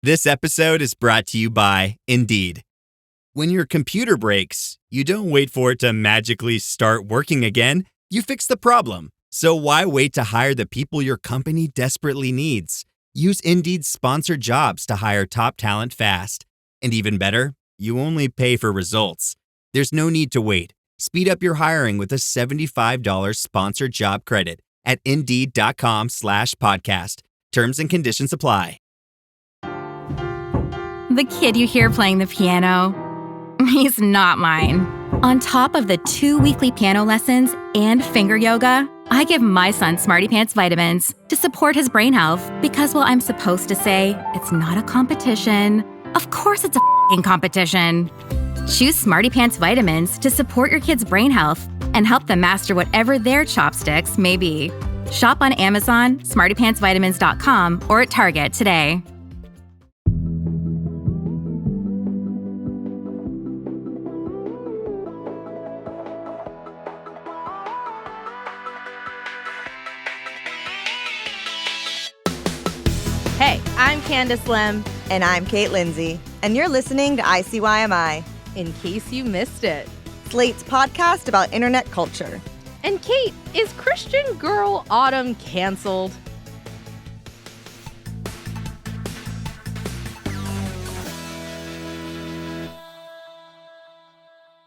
This episode is brought to you by Indeed. When your computer breaks, you don't wait for it to magically start working again. You fix the problem. So why wait to hire the people your company desperately needs? Use Indeed's sponsored jobs to hire top talent fast. And even better, you only pay for results. There's no need to wait. Speed up your hiring with a $75 sponsored job credit at Indeed.com/podcast. Terms and conditions apply. The kid you hear playing the piano, he's not mine. On top of the 2 weekly piano lessons and finger yoga, I give my son Smarty Pants vitamins to support his brain health because while I'm supposed to say it's not a competition, of course it's a f***ing competition. Choose Smarty Pants vitamins to support your kid's brain health and help them master whatever their chopsticks may be. Shop on Amazon, smartypantsvitamins.com, or at Target today. Hey, I'm Candice Lim. And I'm Kate Lindsay. And you're listening to ICYMI. In case you missed it. Slate's podcast about internet culture. And Kate, is Christian Girl Autumn canceled?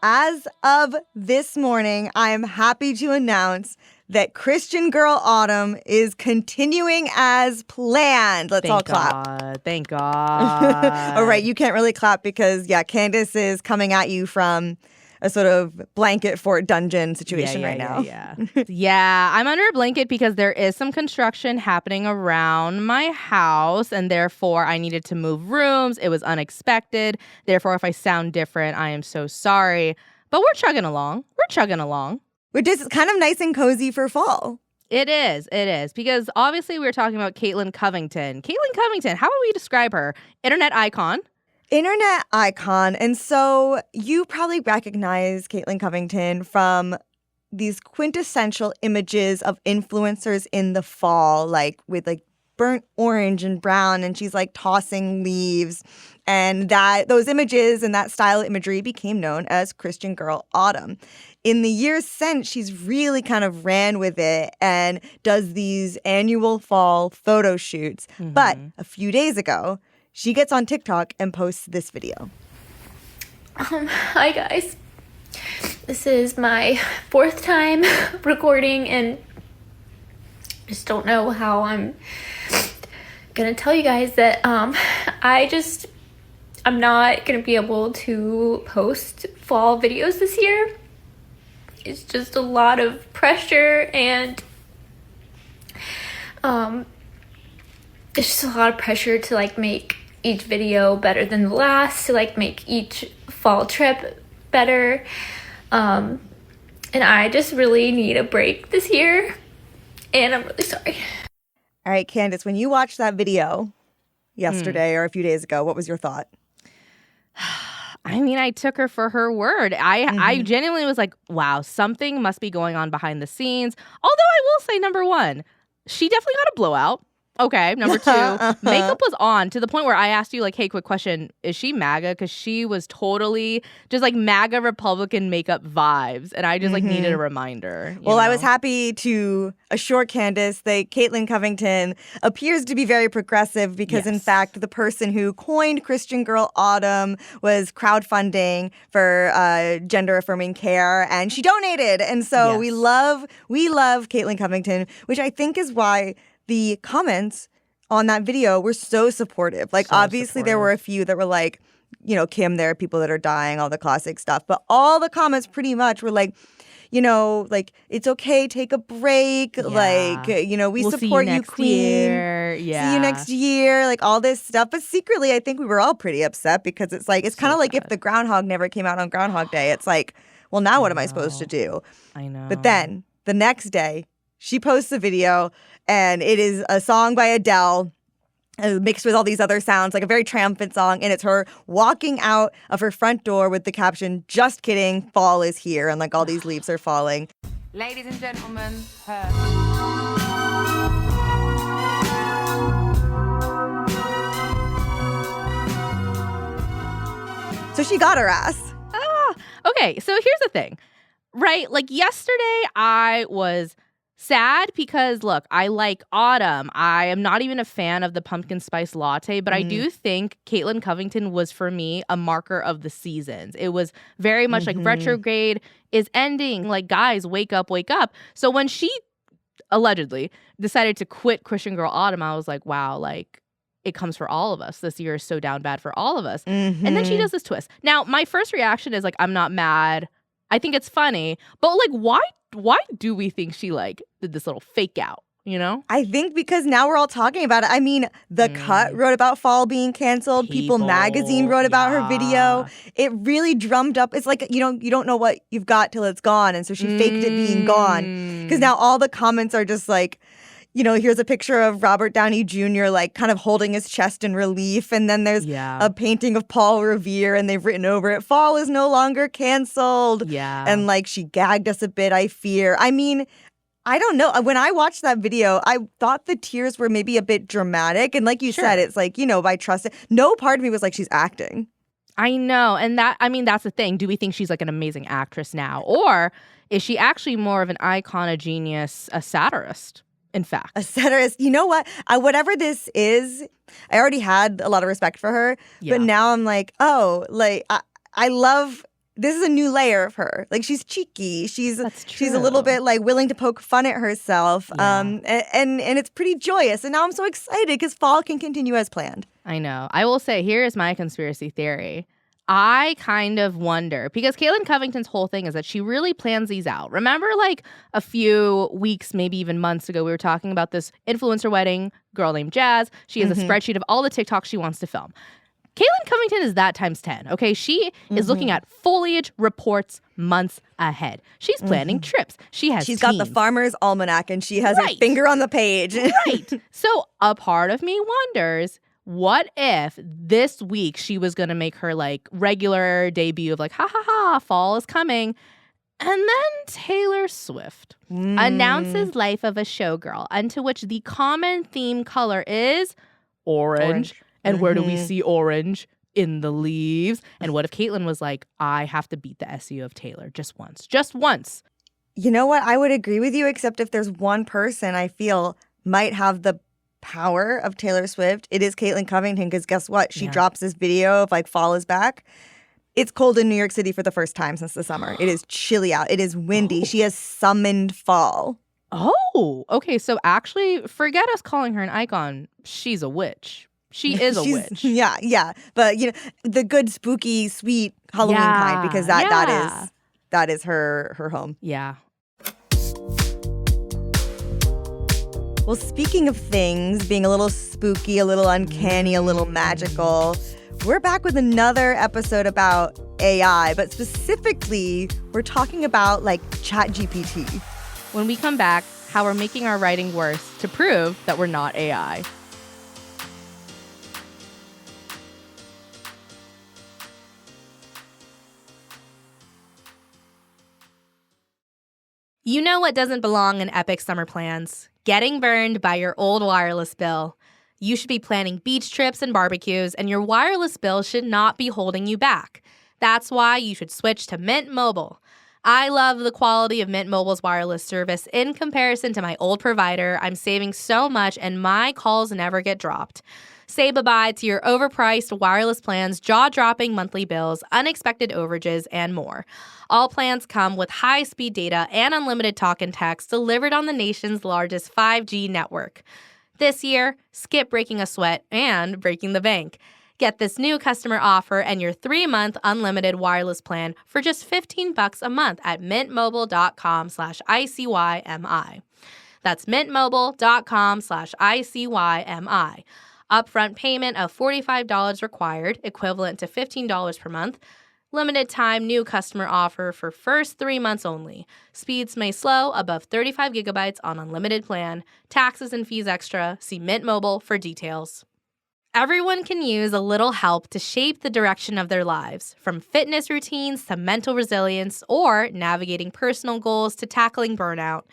As of this morning, I am happy to announce that Christian Girl Autumn is continuing as planned. Let's all clap. Thank God. All right, you can't really clap because, Candice is coming at you from a sort of blanket fort dungeon situation right now. Yeah, I'm under a blanket because there is some construction happening around my house, and therefore I needed to move rooms. It was unexpected. Therefore, if I sound different, I am so sorry. But we're chugging along. Which is kind of nice and cozy for fall. It is. Because obviously we were talking about Caitlin Covington. Caitlin Covington, how would we describe her? Internet icon. And so you probably recognize Caitlin Covington from these quintessential images of influencers in the fall, like with burnt orange and brown, and she's tossing leaves. And those images and that style of imagery became known as Christian Girl Autumn. In the years since, she's really kind of ran with it and does these annual fall photo shoots. Mm-hmm. But a few days ago, she gets on TikTok and posts this video. Hi guys. This is my 4th time recording and just don't know how I'm gonna tell you guys that I'm not gonna be able to post fall videos this year. It's just a lot of pressure and it's just a lot of pressure to make each video better than the last, to make each fall trip better. And I just really need a break this year. And I'm really sorry. All right, Candice, when you watched that video yesterday or a few days ago, what was your thought? I mean, I took her for her word. I genuinely was like, wow, something must be going on behind the scenes. Although I will say, number one, she definitely got a blowout. Okay, number 2, makeup was on to the point where I asked you, hey, quick question, is she MAGA? Because she was totally just MAGA Republican makeup vibes. And I just needed a reminder. Well, I was happy to assure Candice that Caitlin Covington appears to be very progressive because, in fact, the person who coined Christian Girl Autumn was crowdfunding for gender-affirming care, and she donated. And so we love Caitlin Covington, which I think is why the comments on that video were so supportive. Obviously, there were a few that were Kim, there are people that are dying, all the classic stuff. But all the comments pretty much were it's okay, take a break. Yeah. We support you, queen. Year. Yeah. See you next year. All this stuff. But secretly, I think we were all pretty upset because it's kind of if the groundhog never came out on Groundhog Day. It's well, now what am I supposed to do? I know. But then the next day, she posts a video, and it is a song by Adele mixed with all these other sounds, a very triumphant song. And it's her walking out of her front door with the caption, "Just kidding, fall is here." And all these leaves are falling. Ladies and gentlemen, her. So she got her ass. Okay, so here's the thing, right? Like yesterday, I was sad because, look, I like autumn. I am not even a fan of the pumpkin spice latte, but I do think Caitlin Covington was, for me, a marker of the seasons. It was very much like retrograde is ending. Like, guys, wake up, wake up. So when she allegedly decided to quit Christian Girl Autumn, I was like, wow, like, it comes for all of us. This year is so down bad for all of us. And then she does this twist. Now, my first reaction is like, I'm not mad. I think it's funny. But like, why do we think she like did this little fake out, you know? I think because now we're all talking about it. I mean, The Cut wrote about fall being canceled. People Magazine wrote about her video. It really drummed up. It's like, you don't know what you've got till it's gone. And so she faked it being gone. Because now all the comments are just like, here's a picture of Robert Downey Jr. like kind of holding his chest in relief. And then there's a painting of Paul Revere and they've written over it, fall is no longer canceled. Yeah. And like she gagged us a bit, I fear. I mean, I don't know. When I watched that video, I thought the tears were maybe a bit dramatic. And like you said, it's like, by trust. No part of me was like, she's acting. I know. And that's the thing. Do we think she's like an amazing actress now? Or is she actually more of an icon, a genius, a satirist? In fact, a satirist. You know what? Whatever this is, I already had a lot of respect for her, but now I'm like, oh, like I love. This is a new layer of her. Like she's cheeky. She's a little bit like willing to poke fun at herself. And it's pretty joyous. And now I'm so excited because fall can continue as planned. I know. I will say, here is my conspiracy theory. I kind of wonder, because Caitlin Covington's whole thing is that she really plans these out. Remember, like a few weeks, maybe even months ago, we were talking about this influencer wedding, girl named Jazz. She has a spreadsheet of all the TikToks she wants to film. Caitlin Covington is that times 10, okay? She is looking at foliage reports months ahead. She's planning trips. She's got the Farmer's Almanac and she has her finger on the page. Right. So a part of me wonders, what if this week she was going to make her like regular debut of like, ha ha ha, fall is coming. And then Taylor Swift announces Life of a Showgirl, unto which the common theme color is orange. And where do we see orange? In the leaves. And what if Caitlin was like, I have to beat the SEO of Taylor just once. Just once. You know what? I would agree with you, except if there's one person I feel might have the power of Taylor Swift, it is Caitlin Covington, because guess what? She drops this video of like fall is back. It's cold in New York City for the first time since the summer. It is chilly out. It is windy. She has summoned fall. Oh, okay. So actually, forget us calling her an icon. She's a witch. She is a witch. Yeah. But the good, spooky, sweet Halloween kind, because that is her home. Yeah. Well, speaking of things being a little spooky, a little uncanny, a little magical, we're back with another episode about AI, but specifically, we're talking about like ChatGPT. When we come back, how we're making our writing worse to prove that we're not AI. You know what doesn't belong in epic summer plans? Getting burned by your old wireless bill. You should be planning beach trips and barbecues, and your wireless bill should not be holding you back. That's why you should switch to Mint Mobile. I love the quality of Mint Mobile's wireless service. In comparison to my old provider, I'm saving so much and my calls never get dropped. Say bye-bye to your overpriced wireless plans, jaw-dropping monthly bills, unexpected overages, and more. All plans come with high-speed data and unlimited talk and text delivered on the nation's largest 5G network. This year, skip breaking a sweat and breaking the bank. Get this new customer offer and your 3-month unlimited wireless plan for just $15 a month at mintmobile.com/ICYMI. That's mintmobile.com/ICYMI. Upfront payment of $45 required, equivalent to $15 per month. Limited time new customer offer for first 3 months only. Speeds may slow above 35 gigabytes on unlimited plan. Taxes and fees extra. See Mint Mobile for details. Everyone can use a little help to shape the direction of their lives, from fitness routines to mental resilience or navigating personal goals to tackling burnout.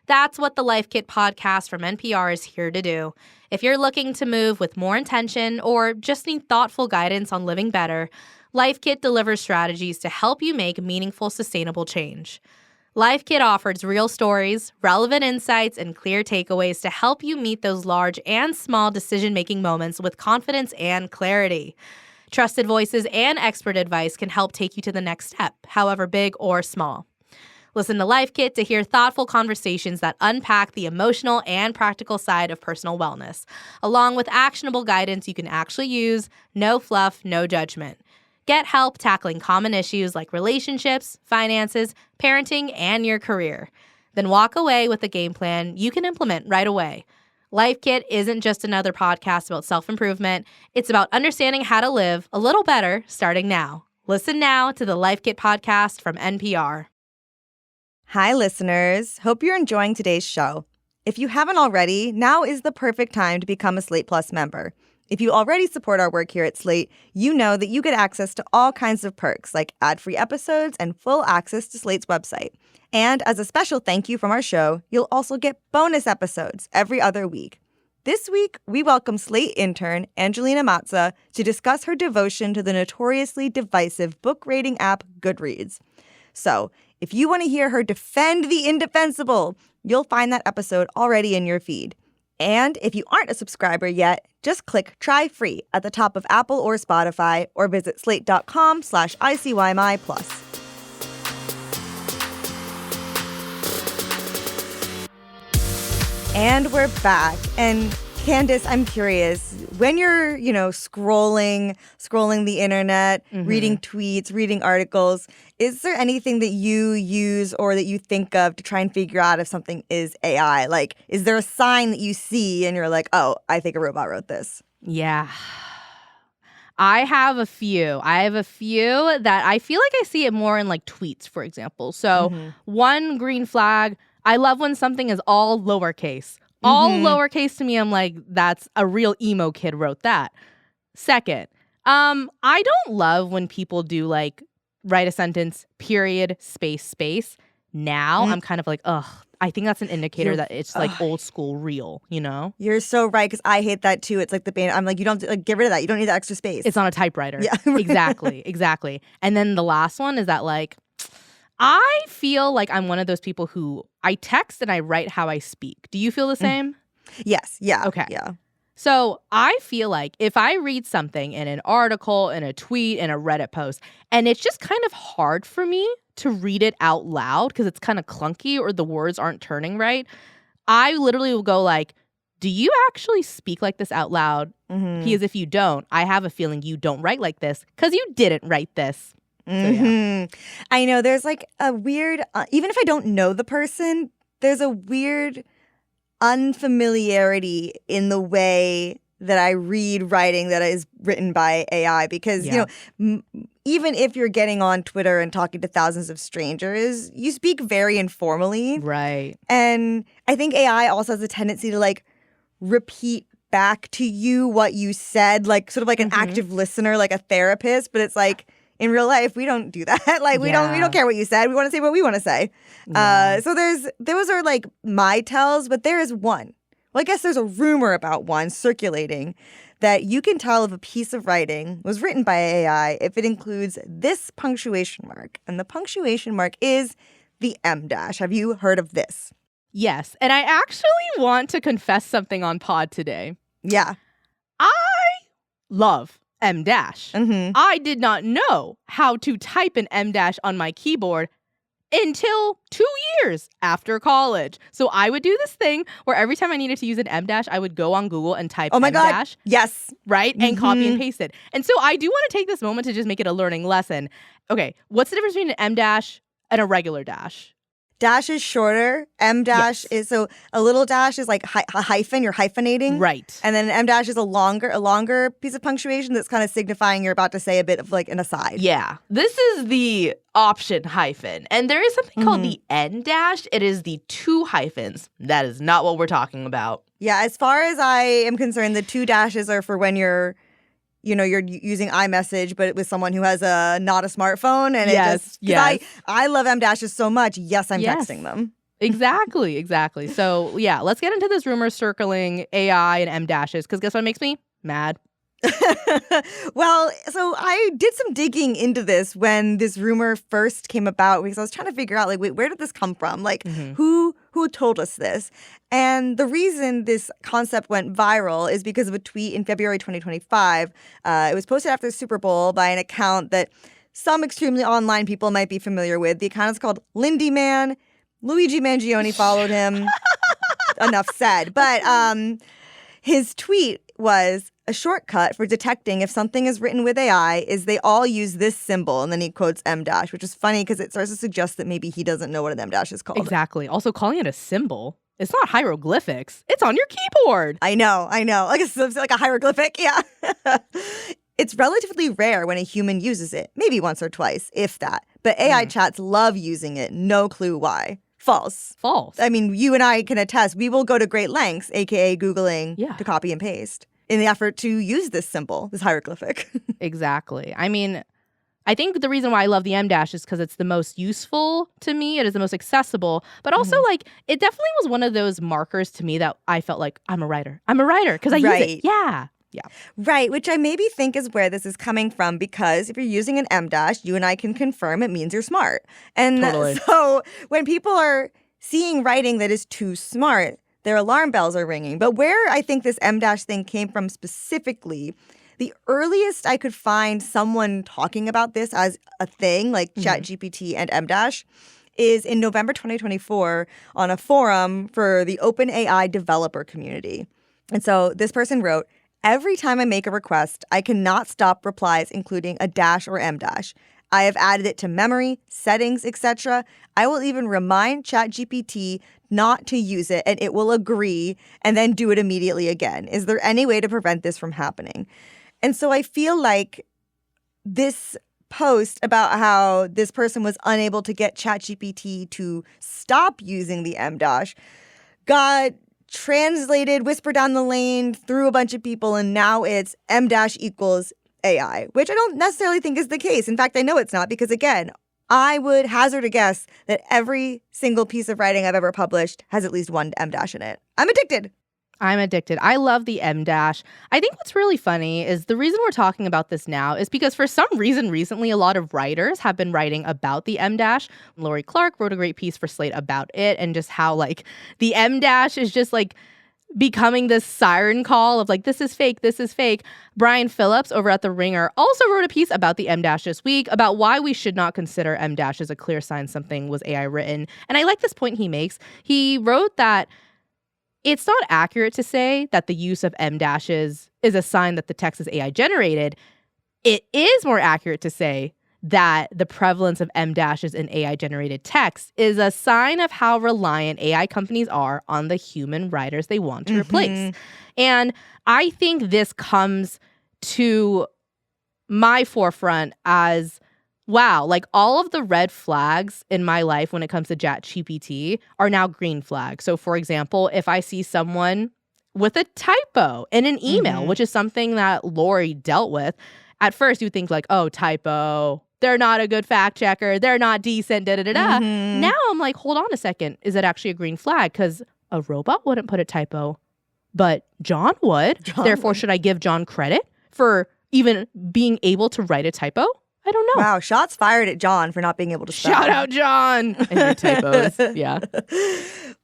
That's what the Life Kit podcast from NPR is here to do. If you're looking to move with more intention or just need thoughtful guidance on living better, Life Kit delivers strategies to help you make meaningful, sustainable change. Life Kit offers real stories, relevant insights, and clear takeaways to help you meet those large and small decision-making moments with confidence and clarity. Trusted voices and expert advice can help take you to the next step, however big or small. Listen to Life Kit to hear thoughtful conversations that unpack the emotional and practical side of personal wellness, along with actionable guidance you can actually use, no fluff, no judgment. Get help tackling common issues like relationships, finances, parenting, and your career. Then walk away with a game plan you can implement right away. Life Kit isn't just another podcast about self-improvement. It's about understanding how to live a little better starting now. Listen now to the Life Kit podcast from NPR. Hi, listeners. Hope you're enjoying today's show. If you haven't already, now is the perfect time to become a Slate Plus member. If you already support our work here at Slate, you know that you get access to all kinds of perks like ad-free episodes and full access to Slate's website. And as a special thank you from our show, you'll also get bonus episodes every other week. This week, we welcome Slate intern Angelina Mazza to discuss her devotion to the notoriously divisive book rating app Goodreads. So, if you want to hear her defend the indefensible, you'll find that episode already in your feed. And if you aren't a subscriber yet, just click Try Free at the top of Apple or Spotify or visit slate.com/ICYMI+. And we're back. And Candice, I'm curious, when you're, scrolling the internet, reading tweets, reading articles, is there anything that you use or that you think of to try and figure out if something is AI? Like, is there a sign that you see and you're like, oh, I think a robot wrote this? Yeah. I have a few. That I feel like I see it more in like tweets, for example. So one green flag, I love when something is all lowercase. All lowercase to me, I'm like, that's a real emo kid wrote that. Second, I don't love when people do like write a sentence, period, space. Now I'm kind of like, ugh, I think that's an indicator that it's like old school real, you know? You're so right, because I hate that too. It's like the band. I'm like, you don't have to, like, get rid of that. You don't need the extra space. It's on a typewriter. Yeah. Exactly. And then the last one is that like, I feel like I'm one of those people who I text and I write how I speak. Do you feel the same? Yes. Yeah. Okay. Yeah. So I feel like if I read something in an article, in a tweet, in a Reddit post, and it's just kind of hard for me to read it out loud because it's kind of clunky or the words aren't turning right, I literally will go like, do you actually speak like this out loud? Because if you don't, I have a feeling you don't write like this because you didn't write this. So, yeah. I know there's like a weird, even if I don't know the person, there's a weird unfamiliarity in the way that I read writing that is written by AI because, even if you're getting on Twitter and talking to thousands of strangers, you speak very informally. Right. And I think AI also has a tendency to like repeat back to you what you said, like sort of like an active listener, like a therapist, but it's like, in real life, we don't do that. Like we don't care what you said. We want to say what we want to say. Yeah. So those are like my tells, but there is one. Well, I guess there's a rumor about one circulating that you can tell if a piece of writing was written by AI if it includes this punctuation mark. And the punctuation mark is the M dash. Have you heard of this? Yes. And I actually want to confess something on pod today. Yeah. I love M dash. I did not know how to type an M dash on my keyboard until 2 years after college. So I would do this thing where every time I needed to use an M dash, I would go on Google and type M dash. Yes. Right? And copy and paste it. And so I do want to take this moment to just make it a learning lesson. Okay, what's the difference between an M dash and a regular dash? Dash is shorter. M dash is, so a little dash is like a hyphen, you're hyphenating. Right. And then an M dash is a longer piece of punctuation that's kind of signifying you're about to say a bit of like an aside. Yeah. This is the option hyphen. And there is something called the N dash. It is the two hyphens. That is not what we're talking about. Yeah, as far as I am concerned, the two dashes are for when you're using iMessage, but with someone who has not a smartphone. And I love M dashes so much. Yes, I'm texting them. Exactly. So, yeah, let's get into this rumor circling AI and M dashes, because guess what makes me mad? Well, so I did some digging into this when this rumor first came about because I was trying to figure out, like, wait, where did this come from? Like, who told us this? And the reason this concept went viral is because of a tweet in February 2025. It was posted after the Super Bowl by an account that some extremely online people might be familiar with. The account is called Lindy Man. Luigi Mangione followed him. Enough said. But his tweet was, a shortcut for detecting if something is written with AI is they all use this symbol. And then he quotes M dash, which is funny because it starts to suggest that maybe he doesn't know what an M dash is called. Exactly. Also, calling it a symbol. It's not hieroglyphics. It's on your keyboard. I know. Like it's like a hieroglyphic. Yeah. It's relatively rare when a human uses it. Maybe once or twice, if that. But AI chats love using it. No clue why. False. I mean, you and I can attest. We will go to great lengths, a.k.a. Googling, to copy and paste in the effort to use this symbol, this hieroglyphic. Exactly. I mean, I think the reason why I love the M dash is because it's the most useful to me. It is the most accessible. But also, like, it definitely was one of those markers to me that I felt like I'm a writer because I use it. Yeah. Right, which I maybe think is where this is coming from, because if you're using an M dash, you and I can confirm it means you're smart. And so when people are seeing writing that is too smart, their alarm bells are ringing. But where I think this M dash thing came from specifically, the earliest I could find someone talking about this as a thing, like ChatGPT and M dash, is in November 2024 on a forum for the OpenAI developer community. And so this person wrote, every time I make a request, I cannot stop replies including a dash or M dash. I have added it to memory, settings, etc. I will even remind ChatGPT not to use it, and it will agree and then do it immediately again. Is there any way to prevent this from happening? And so I feel like this post about how this person was unable to get ChatGPT to stop using the M dash got translated, whispered down the lane through a bunch of people, and now it's M dash equals AI, which I don't necessarily think is the case. In fact, I know it's not, because again, I would hazard a guess that every single piece of writing I've ever published has at least one M dash in it. I'm addicted. I love the M dash. I think what's really funny is the reason we're talking about this now is because for some reason recently a lot of writers have been writing about the M dash. Lori Clark wrote a great piece for Slate about it and just how like the M dash is just like becoming this siren call of like, this is fake, this is fake. Brian Phillips over at The Ringer also wrote a piece about the M dash this week about why we should not consider M dash as a clear sign something was AI written. And I like this point he makes. He wrote that it's not accurate to say that the use of M dashes is a sign that the text is AI generated. It is more accurate to say that the prevalence of M dashes in AI generated text is a sign of how reliant AI companies are on the human writers they want to replace. And I think this comes to my forefront as, wow, like all of the red flags in my life when it comes to ChatGPT are now green flags. So for example, if I see someone with a typo in an email, which is something that Lori dealt with, at first you think like, oh, typo, they're not a good fact checker, they're not decent, da-da-da-da. Now I'm like, hold on a second, is it actually a green flag? Because a robot wouldn't put a typo, but John would. Therefore, should I give John credit for even being able to write a typo? I don't know. Wow, shots fired at John for not being able to spell. Shout out, John! And your typos, yeah.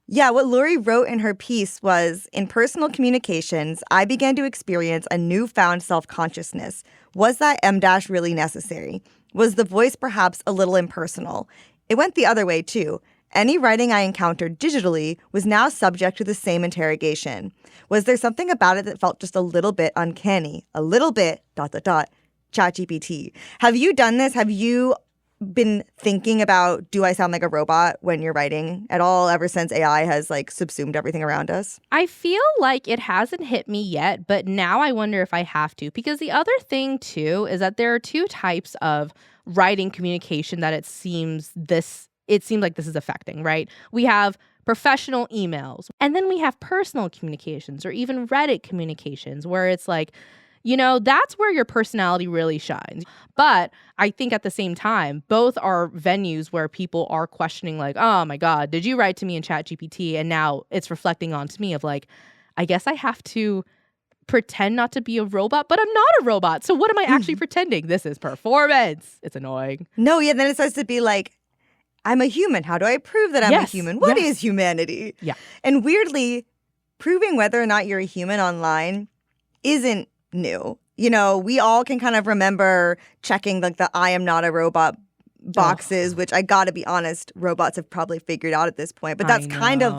Yeah, what Lori wrote in her piece was, in personal communications, I began to experience a newfound self-consciousness. Was that M dash really necessary? Was the voice perhaps a little impersonal? It went the other way, too. Any writing I encountered digitally was now subject to the same interrogation. Was there something about it that felt just a little bit uncanny? A little bit, ... ChatGPT. Have you done this? Have you been thinking about, do I sound like a robot when you're writing at all ever since AI has like subsumed everything around us? I feel like it hasn't hit me yet, but now I wonder if I have to. Because the other thing too is that there are two types of writing communication that it seems like this is affecting, right? We have professional emails, and then we have personal communications or even Reddit communications where it's like, you know, that's where your personality really shines. But I think at the same time, both are venues where people are questioning like, oh my God, did you write to me in ChatGPT? And now it's reflecting onto me of like, I guess I have to pretend not to be a robot, but I'm not a robot. So what am I actually pretending? This is performance. It's annoying. No, yeah, then it starts to be like, I'm a human. How do I prove that I'm a human? What is humanity? Yeah. And weirdly, proving whether or not you're a human online isn't new. You know, we all can kind of remember checking like the I am not a robot boxes, which I gotta be honest, robots have probably figured out at this point. But that's kind of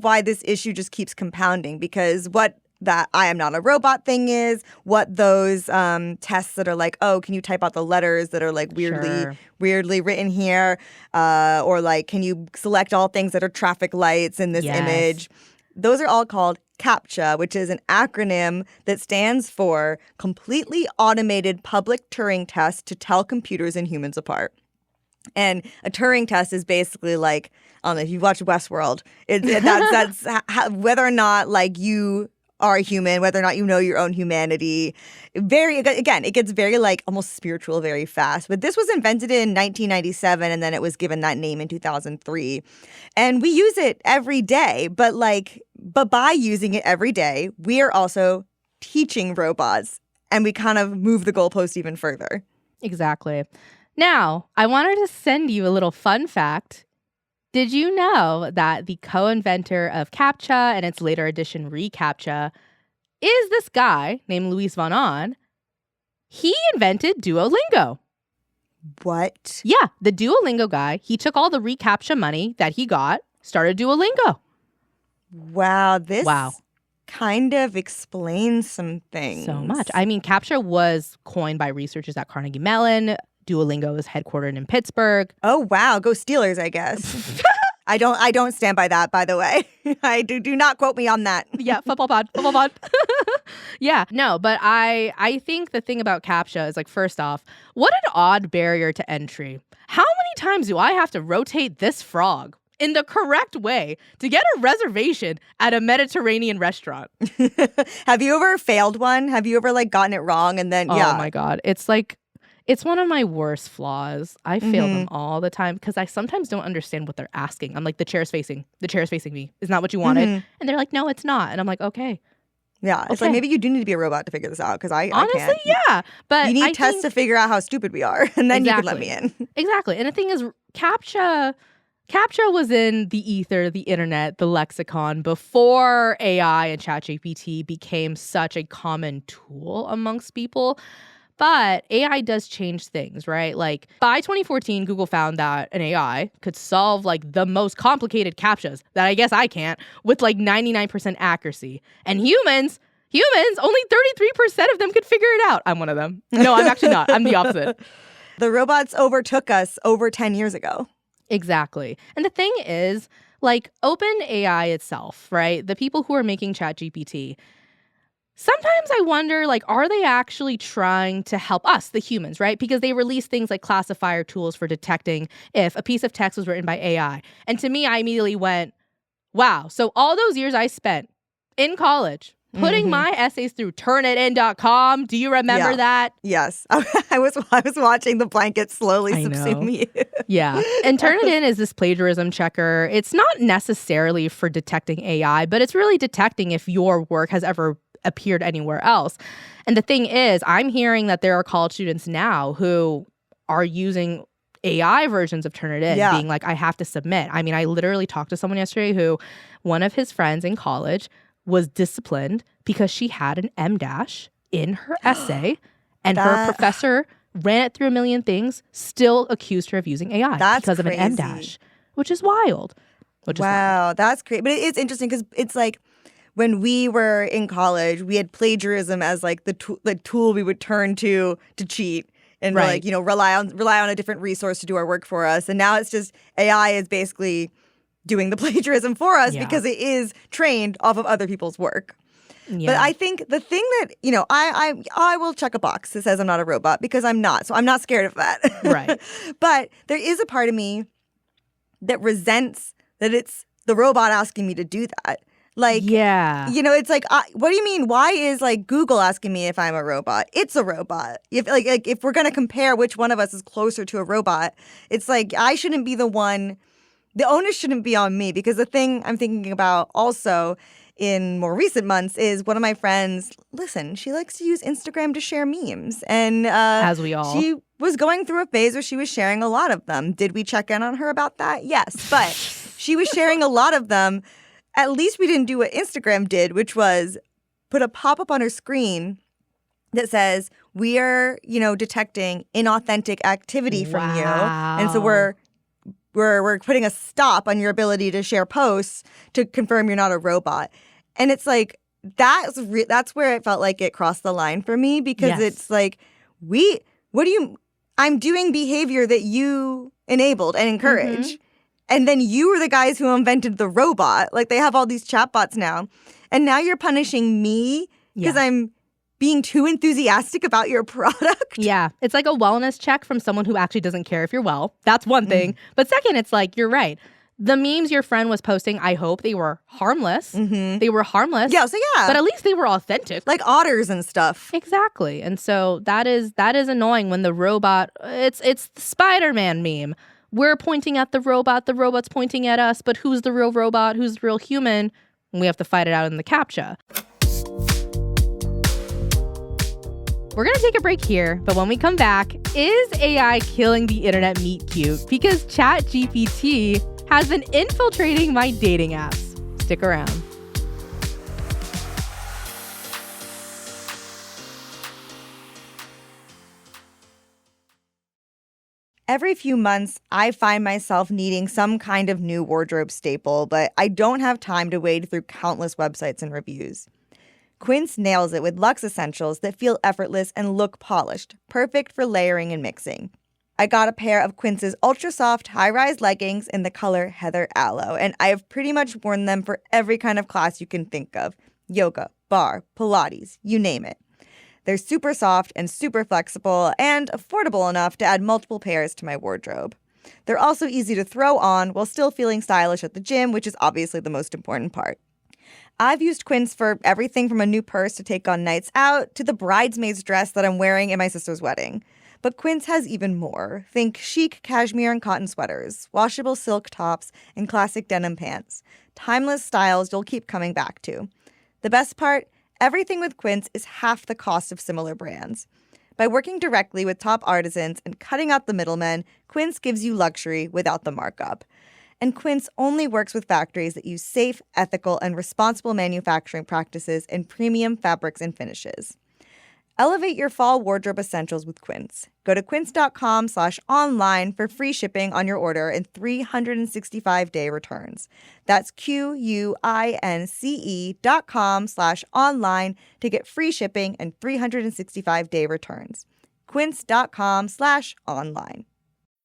why this issue just keeps compounding, because what that I am not a robot thing is, what those tests that are like, oh, can you type out the letters that are like weirdly written here? Or like, can you select all things that are traffic lights in this image? Those are all called CAPTCHA, which is an acronym that stands for Completely Automated Public Turing Test to Tell Computers and Humans Apart. And a Turing test is basically like, I don't know if you've watched Westworld, that's whether or not like you are a human, whether or not you know your own humanity. It gets very like almost spiritual very fast. But this was invented in 1997, and then it was given that name in 2003. And we use it every day, but by using it every day, we are also teaching robots, and we kind of move the goalpost even further. Exactly. Now, I wanted to send you a little fun fact. Did you know that the co-inventor of CAPTCHA and its later edition reCAPTCHA is this guy named Luis von Ahn? He invented Duolingo. What? Yeah, the Duolingo guy. He took all the reCAPTCHA money that he got, started Duolingo. Wow, this kind of explains some things. So much. I mean, CAPTCHA was coined by researchers at Carnegie Mellon. Duolingo is headquartered in Pittsburgh. Oh, wow. Go Steelers, I guess. I don't stand by that, by the way. I do not quote me on that. Yeah, football pod. Yeah, no, but I think the thing about CAPTCHA is like, first off, what an odd barrier to entry. How many times do I have to rotate this frog in the correct way to get a reservation at a Mediterranean restaurant? Have you ever failed one? Have you ever like gotten it wrong and then, Oh my God. It's one of my worst flaws. I fail them all the time because I sometimes don't understand what they're asking. I'm like, the chair's facing me. Isn't that what you wanted? And they're like, no, it's not. And I'm like, okay. Yeah, it's like maybe you do need to be a robot to figure this out, because I honestly can't. Yeah, but you need tests to figure out how stupid we are, and then you can let me in. Exactly. And the thing is, CAPTCHA was in the ether, the internet, the lexicon before AI and ChatGPT became such a common tool amongst people. But AI does change things, right? Like by 2014, Google found that an AI could solve like the most complicated CAPTCHAs that I guess I can't with like 99% accuracy. And humans, only 33% of them could figure it out. I'm one of them. No, I'm actually not. I'm the opposite. The robots overtook us over 10 years ago. Exactly. And the thing is, like OpenAI itself, right? The people who are making ChatGPT, sometimes I wonder, like, are they actually trying to help us, the humans, right? Because they release things like classifier tools for detecting if a piece of text was written by AI. And to me, I immediately went, wow. So all those years I spent in college putting my essays through Turnitin.com. Do you remember that? Yes. I was watching the blanket slowly subsume you. Yeah. And Turnitin is this plagiarism checker. It's not necessarily for detecting AI, but it's really detecting if your work has ever appeared anywhere else. And the thing is, I'm hearing that there are college students now who are using AI versions of Turnitin, being like, I have to submit. I mean, I literally talked to someone yesterday who one of his friends in college was disciplined because she had an M- in her essay, and her professor ran it through a million things, still accused her of using AI because of an M-, which is wild. Wow, that's great. But it's interesting because it's like, when we were in college, we had plagiarism as like the tool we would turn to cheat and like, you know, rely on a different resource to do our work for us. And now it's just AI is basically doing the plagiarism for us because it is trained off of other people's work. Yeah. But I think the thing that, you know, I will check a box that says I'm not a robot because I'm not. So I'm not scared of that. Right. But there is a part of me that resents that it's the robot asking me to do that. Like, yeah, you know, it's like, what do you mean? Why is like Google asking me if I'm a robot? It's a robot. If we're going to compare which one of us is closer to a robot, it's like I shouldn't be the one. The onus shouldn't be on me, because the thing I'm thinking about also in more recent months is one of my friends, listen, she likes to use Instagram to share memes. And as we all. She was going through a phase where she was sharing a lot of them. Did we check in on her about that? Yes. But she was sharing a lot of them. At least we didn't do what Instagram did, which was put a pop-up on her screen that says, we are, detecting inauthentic activity from you. And so we're putting a stop on your ability to share posts to confirm you're not a robot. And it's like, that's where it felt like it crossed the line for me, because it's like, I'm doing behavior that you enabled and encouraged. And then you were the guys who invented the robot. Like, they have all these chatbots now. And now you're punishing me because I'm being too enthusiastic about your product. Yeah. It's like a wellness check from someone who actually doesn't care if you're well. That's one thing. But second, it's like, you're right. The memes your friend was posting, I hope they were harmless. They were harmless. Yeah, so yeah. But at least they were authentic. Like otters and stuff. Exactly. And so that is annoying when the robot, it's the Spider-Man meme. We're pointing at the robot's pointing at us, but who's the real robot? Who's the real human? And we have to fight it out in the CAPTCHA. We're going to take a break here, but when we come back, is AI killing the internet meet cute? Because ChatGPT has been infiltrating my dating apps. Stick around. Every few months, I find myself needing some kind of new wardrobe staple, but I don't have time to wade through countless websites and reviews. Quince nails it with luxe essentials that feel effortless and look polished, perfect for layering and mixing. I got a pair of Quince's ultra-soft high-rise leggings in the color Heather Aloe, and I have pretty much worn them for every kind of class you can think of. Yoga, bar, Pilates, you name it. They're super soft and super flexible and affordable enough to add multiple pairs to my wardrobe. They're also easy to throw on while still feeling stylish at the gym, which is obviously the most important part. I've used Quince for everything from a new purse to take on nights out to the bridesmaid's dress that I'm wearing at my sister's wedding. But Quince has even more. Think chic cashmere and cotton sweaters, washable silk tops, and classic denim pants. Timeless styles you'll keep coming back to. The best part? Everything with Quince is half the cost of similar brands. By working directly with top artisans and cutting out the middlemen, Quince gives you luxury without the markup. And Quince only works with factories that use safe, ethical, and responsible manufacturing practices and premium fabrics and finishes. Elevate your fall wardrobe essentials with Quince. Go to quince.com/online for free shipping on your order and 365-day returns. That's QUINCE.com/online to get free shipping and 365-day returns. Quince.com/online.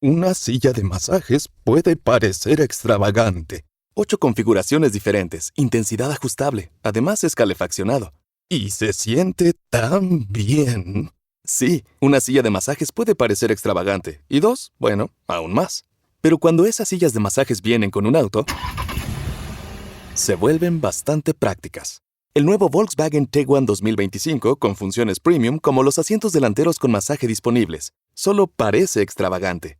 Una silla de masajes puede parecer extravagante. 8 configuraciones diferentes, intensidad ajustable, además es calefaccionado. Y se siente tan bien. Sí, una silla de masajes puede parecer extravagante. Y 2, bueno, aún más. Pero cuando esas sillas de masajes vienen con un auto, se vuelven bastante prácticas. El nuevo Volkswagen Tiguan 2025 con funciones premium como los asientos delanteros con masaje disponibles. Solo parece extravagante.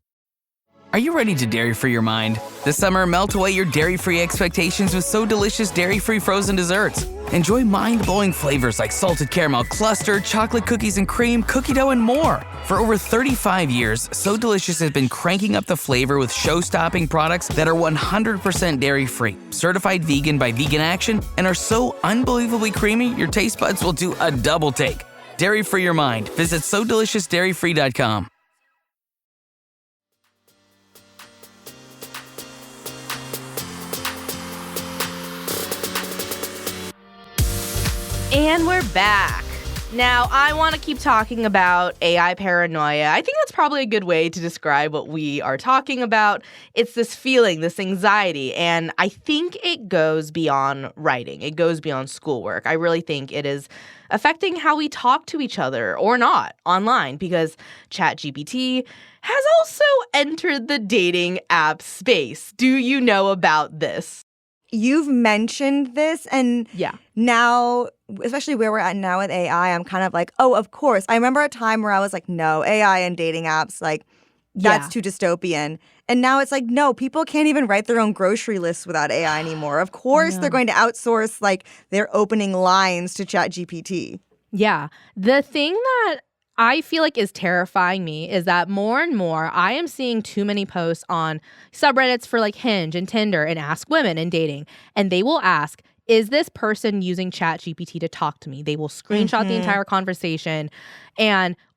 Are you ready to dairy-free your mind? This summer, melt away your dairy-free expectations with So Delicious dairy-free frozen desserts. Enjoy mind-blowing flavors like salted caramel cluster, chocolate cookies and cream, cookie dough, and more. For over 35 years, So Delicious has been cranking up the flavor with show-stopping products that are 100% dairy-free, certified vegan by Vegan Action, and are so unbelievably creamy, your taste buds will do a double take. Dairy-free your mind. Visit SoDeliciousDairyFree.com. And we're back. Now, I want to keep talking about AI paranoia. I think that's probably a good way to describe what we are talking about. It's this feeling, this anxiety, and I think it goes beyond writing. It goes beyond schoolwork. I really think it is affecting how we talk to each other or not online, because ChatGPT has also entered the dating app space. Do you know about this? You've mentioned this, and yeah. Now, especially where we're at now with AI, I'm kind of like, oh, of course. I remember a time where I was like, no, AI and dating apps, like, That's too dystopian. And now it's like, no, people can't even write their own grocery lists without AI anymore. Of course, they're going to outsource like their opening lines to ChatGPT. Yeah. The thing that I feel like is terrifying me is that more and more I am seeing too many posts on subreddits for like Hinge and Tinder and Ask Women and dating. And they will ask, is this person using ChatGPT to talk to me? They will screenshot the entire conversation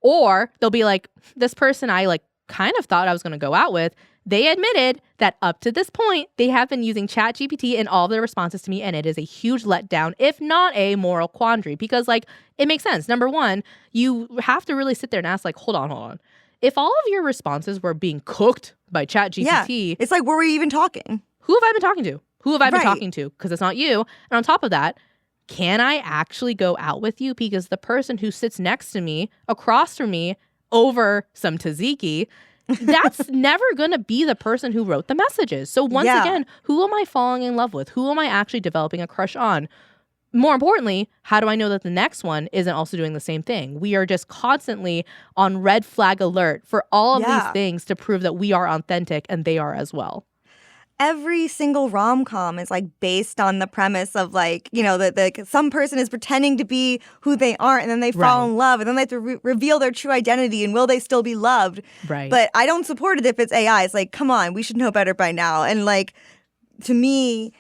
or they'll be like, this person I like kind of thought I was going to go out with. They admitted that up to this point, they have been using ChatGPT in all of their responses to me, and it is a huge letdown, if not a moral quandary, because, like, it makes sense. Number one, you have to really sit there and ask, like, hold on. If all of your responses were being cooked by ChatGPT... it's like, were we even talking? Who have I been talking to? Who have I been talking to? Because it's not you. And on top of that, can I actually go out with you? Because the person who sits next to me, across from me, over some tzatziki... that's never going to be the person who wrote the messages. So once again, who am I falling in love with? Who am I actually developing a crush on? More importantly, how do I know that the next one isn't also doing the same thing? We are just constantly on red flag alert for all of these things to prove that we are authentic and they are as well. Every single rom-com is like based on the premise of like, you know, that some person is pretending to be who they aren't, and then they fall in love, and then they have to reveal their true identity, and will they still be loved? Right. But I don't support it if it's AI. It's like, come on, we should know better by now. And like, to me,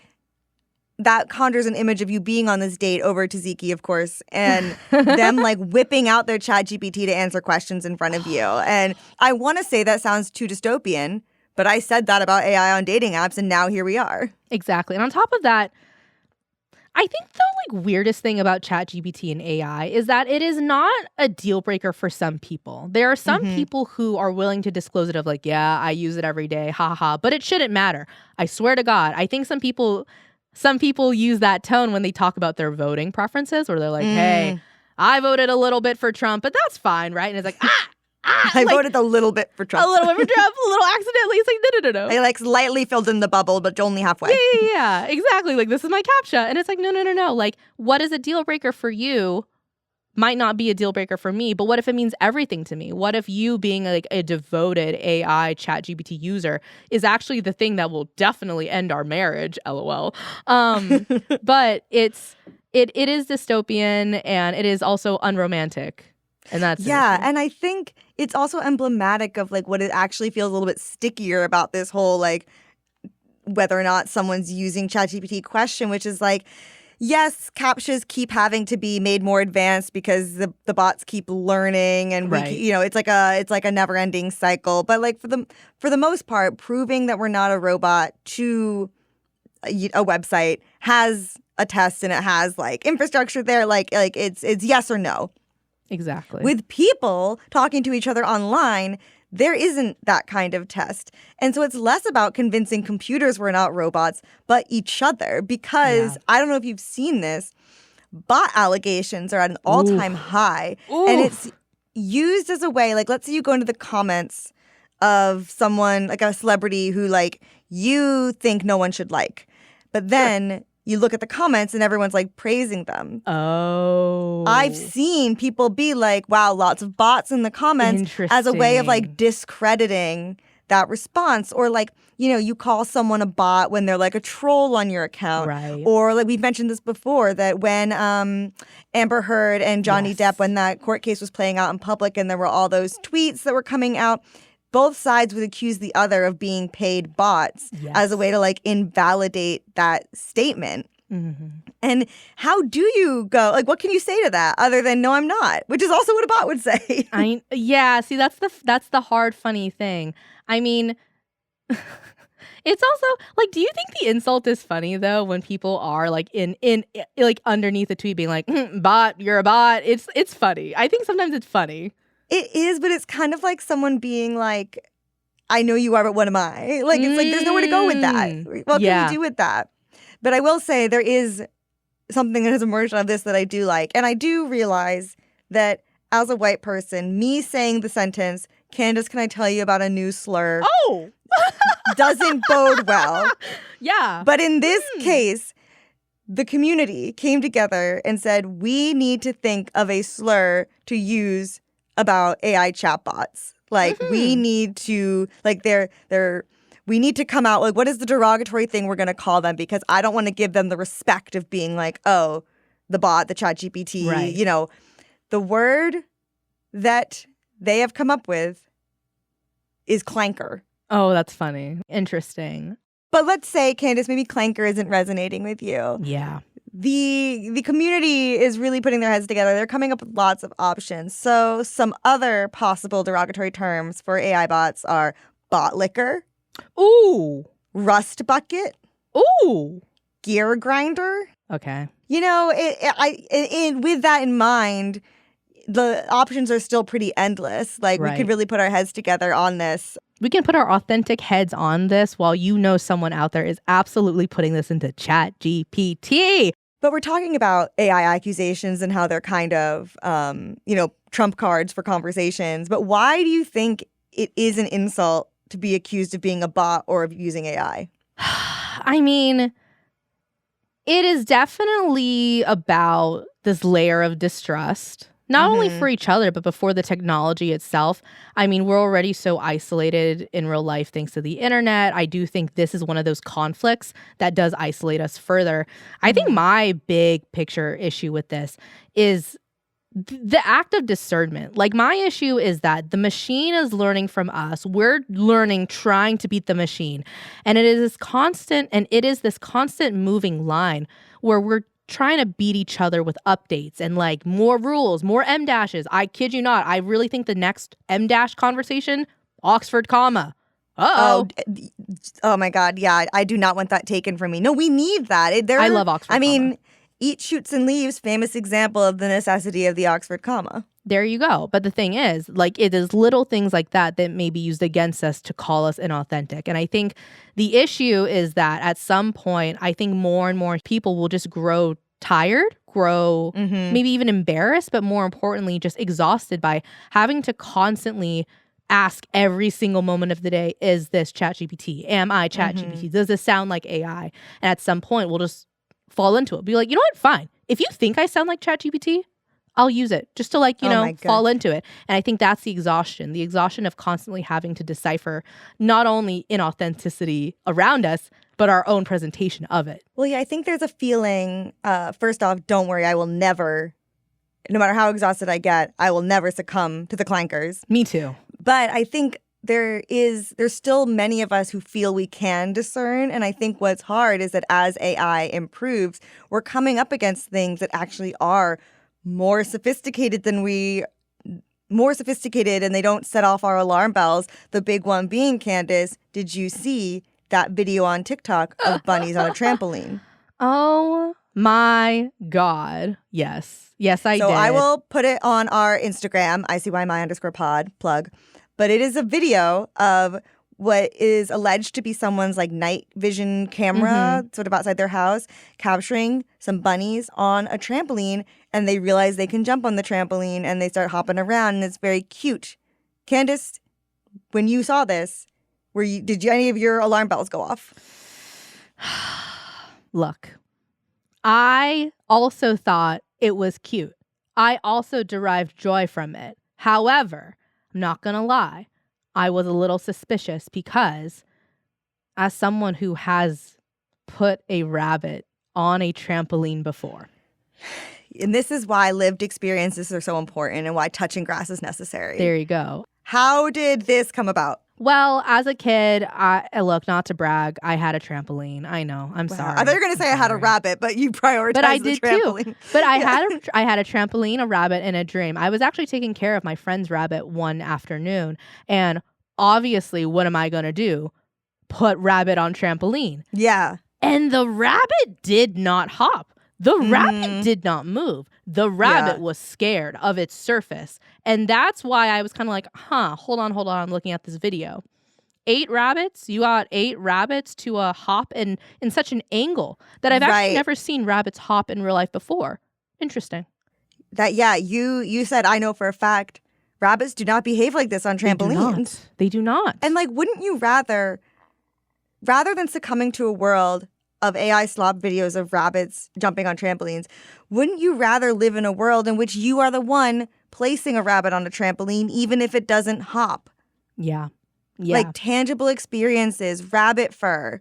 that conjures an image of you being on this date over tzatziki, of course, and them like whipping out their ChatGPT to answer questions in front of you. And I want to say that sounds too dystopian, but I said that about AI on dating apps, and now here we are. Exactly. And on top of that, I think the like weirdest thing about ChatGPT and AI is that it is not a deal breaker for some people. There are some people who are willing to disclose it of like, yeah, I use it every day, but it shouldn't matter. I swear to God. I think some people use that tone when they talk about their voting preferences, where they're like, hey, I voted a little bit for Trump, but that's fine, right? And it's like, I voted a little bit for Trump. A little bit for Trump, a little accidentally. It's like, no. I like slightly filled in the bubble, but only halfway. Yeah, exactly. Like, this is my CAPTCHA. And it's like, no. Like, what is a deal breaker for you might not be a deal breaker for me, but what if it means everything to me? What if you being like a devoted AI ChatGPT user is actually the thing that will definitely end our marriage, LOL. But it is dystopian, and it is also unromantic. And that's and I think it's also emblematic of like what it actually feels a little bit stickier about this whole like whether or not someone's using ChatGPT question, which is like, yes, CAPTCHAs keep having to be made more advanced because the bots keep learning, and it's like a never-ending cycle. But like for the most part, proving that we're not a robot to a website has a test, and it has like infrastructure there. Like it's yes or no. Exactly. With people talking to each other online, there isn't that kind of test. And so it's less about convincing computers we're not robots, but each other. Because I don't know if you've seen this, bot allegations are at an all-time high. And it's used as a way, like, let's say you go into the comments of someone, like a celebrity who, like, you think no one should like. But then you look at the comments and everyone's like praising them. Oh. I've seen people be like, wow, lots of bots in the comments as a way of like discrediting that response. Or like, you know, you call someone a bot when they're like a troll on your account. Right. Or like we've mentioned this before, that when Amber Heard and Johnny Depp, when that court case was playing out in public and there were all those tweets that were coming out, both sides would accuse the other of being paid bots as a way to like invalidate that statement. And how do you go, like, what can you say to that other than no, I'm not, which is also what a bot would say. See, that's the hard, funny thing. I mean, it's also like, do you think the insult is funny though when people are like in like underneath a tweet being like, bot, you're a bot? It's funny. I think sometimes it's funny. It is, but it's kind of like someone being like, I know you are, but what am I? Like, it's like, there's nowhere to go with that. What can you do with that? But I will say there is something that has emerged out of this that I do like. And I do realize that as a white person, me saying the sentence, Candice, can I tell you about a new slur? Oh! doesn't bode well. Yeah. But in this case, the community came together and said, we need to think of a slur to use about AI chatbots. Like we need to we need to come out like what is the derogatory thing we're going to call them, because I don't want to give them the respect of being like, oh, the bot, the ChatGPT, Right. The word that they have come up with is clanker. Oh, that's funny. Interesting. But let's say, Candice, maybe clanker isn't resonating with you. Yeah. The community is really putting their heads together. They're coming up with lots of options. So some other possible derogatory terms for AI bots are bot licker, Ooh. rust bucket, Ooh. gear grinder. Okay. With that in mind, the options are still pretty endless. Like we could really put our heads together on this. We can put our authentic heads on this while someone out there is absolutely putting this into ChatGPT. But we're talking about AI accusations and how they're kind of, trump cards for conversations. But why do you think it is an insult to be accused of being a bot or of using AI? I mean, it is definitely about this layer of distrust. Not only for each other, but before the technology itself. I mean, we're already so isolated in real life thanks to the internet. I do think this is one of those conflicts that does isolate us further. I think my big picture issue with this is the act of discernment. Like, my issue is that the machine is learning from us. We're learning, trying to beat the machine. And it is this constant moving line where we're trying to beat each other with updates and like more rules, more M dashes. I kid you not. I really think the next M dash conversation, Oxford comma. Uh-oh. Oh my God. Yeah, I do not want that taken from me. No, we need that. I love Oxford comma. Eat, Shoots, and Leaves, famous example of the necessity of the Oxford comma. There you go. But the thing is, like, it is little things like that that may be used against us to call us inauthentic. And I think the issue is that at some point, I think more and more people will just grow tired, maybe even embarrassed, but more importantly, just exhausted by having to constantly ask every single moment of the day, is this ChatGPT? Am I ChatGPT? Does this sound like AI? And at some point, we'll just fall into it. Be like, you know what? Fine. If you think I sound like ChatGPT, I'll use it just to fall into it. And I think that's the exhaustion of constantly having to decipher not only inauthenticity around us, but our own presentation of it. Well, yeah, I think there's a feeling, first off, don't worry, I will never, no matter how exhausted I get, I will never succumb to the clankers. Me too. But I think there's still many of us who feel we can discern. And I think what's hard is that as AI improves, we're coming up against things that actually are more sophisticated, and they don't set off our alarm bells. The big one being, Candice, did you see that video on TikTok of bunnies on a trampoline? Oh my God. Yes, I did. So I will put it on our Instagram, ICYMI_pod, plug. But it is a video of what is alleged to be someone's like night vision camera sort of outside their house, capturing some bunnies on a trampoline, and they realize they can jump on the trampoline and they start hopping around, and it's very cute. Candice, when you saw this, did any of your alarm bells go off? Look, I also thought it was cute. I also derived joy from it. However, I'm not gonna lie, I was a little suspicious because as someone who has put a rabbit on a trampoline before. And this is why lived experiences are so important and why touching grass is necessary. There you go. How did this come about? Well, as a kid, look, not to brag, I had a trampoline. I know. I'm sorry. I thought you were going to say I had a rabbit, but you prioritized but I the did trampoline. Too. But I had a trampoline, a rabbit, and a dream. I was actually taking care of my friend's rabbit one afternoon. And obviously, what am I going to do? Put rabbit on trampoline. Yeah. And the rabbit did not hop. The rabbit did not move. The rabbit was scared of its surface. And that's why I was kind of like, hold on, I'm looking at this video. 8 rabbits? You got 8 rabbits to hop in such an angle that I've actually never seen rabbits hop in real life before. Interesting. You said, I know for a fact, rabbits do not behave like this on trampolines. They do not. And like, wouldn't you rather than succumbing to a world of AI slop videos of rabbits jumping on trampolines, wouldn't you rather live in a world in which you are the one placing a rabbit on a trampoline, even if it doesn't hop. Yeah. Like tangible experiences, rabbit fur.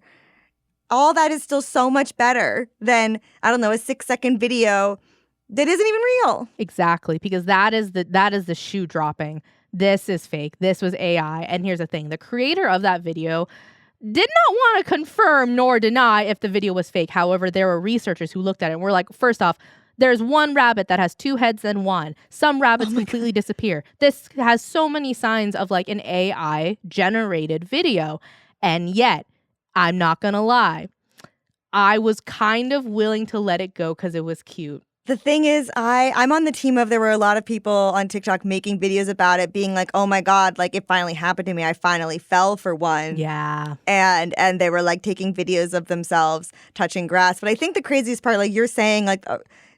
All that is still so much better than, I don't know, a 6-second video that isn't even real. Exactly, because that is the shoe dropping. This is fake. This was AI. And here's the thing. The creator of that video did not want to confirm nor deny if the video was fake. However, there were researchers who looked at it and were like, first off, there's one rabbit that has 2 heads than one. Some rabbits completely disappear. This has so many signs of like an AI generated video. And yet, I'm not going to lie, I was kind of willing to let it go because it was cute. The thing is, I'm on the team of there were a lot of people on TikTok making videos about it, being like, oh my God, like it finally happened to me. I finally fell for one. Yeah. And they were like taking videos of themselves touching grass. But I think the craziest part, like you're saying, like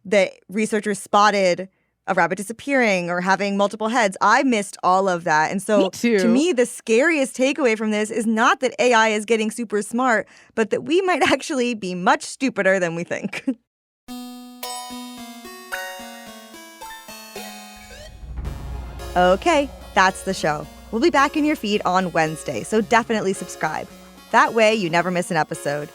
the researchers spotted a rabbit disappearing or having multiple heads. I missed all of that. And so to me, the scariest takeaway from this is not that AI is getting super smart, but that we might actually be much stupider than we think. Okay, that's the show. We'll be back in your feed on Wednesday, so definitely subscribe. That way you never miss an episode.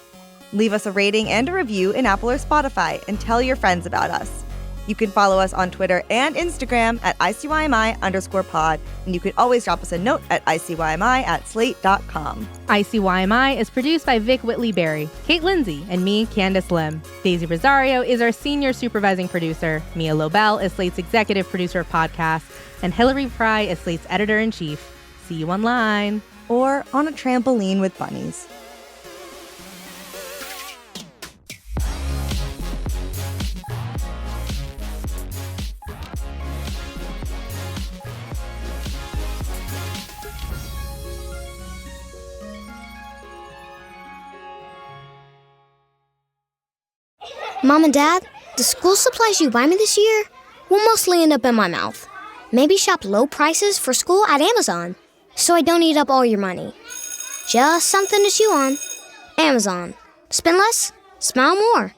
Leave us a rating and a review in Apple or Spotify and tell your friends about us. You can follow us on Twitter and Instagram at ICYMI_pod, and you can always drop us a note at ICYMI@slate.com. ICYMI is produced by Vic Whitley-Berry, Kate Lindsay, and me, Candice Lim. Daisy Rosario is our senior supervising producer. Mia Lobel is Slate's executive producer of podcasts, and Hillary Fry is Slate's editor-in-chief. See you online. Or on a trampoline with bunnies. Mom and Dad, the school supplies you buy me this year will mostly end up in my mouth. Maybe shop low prices for school at Amazon, so I don't eat up all your money. Just something to chew on. Amazon. Spend less, smile more.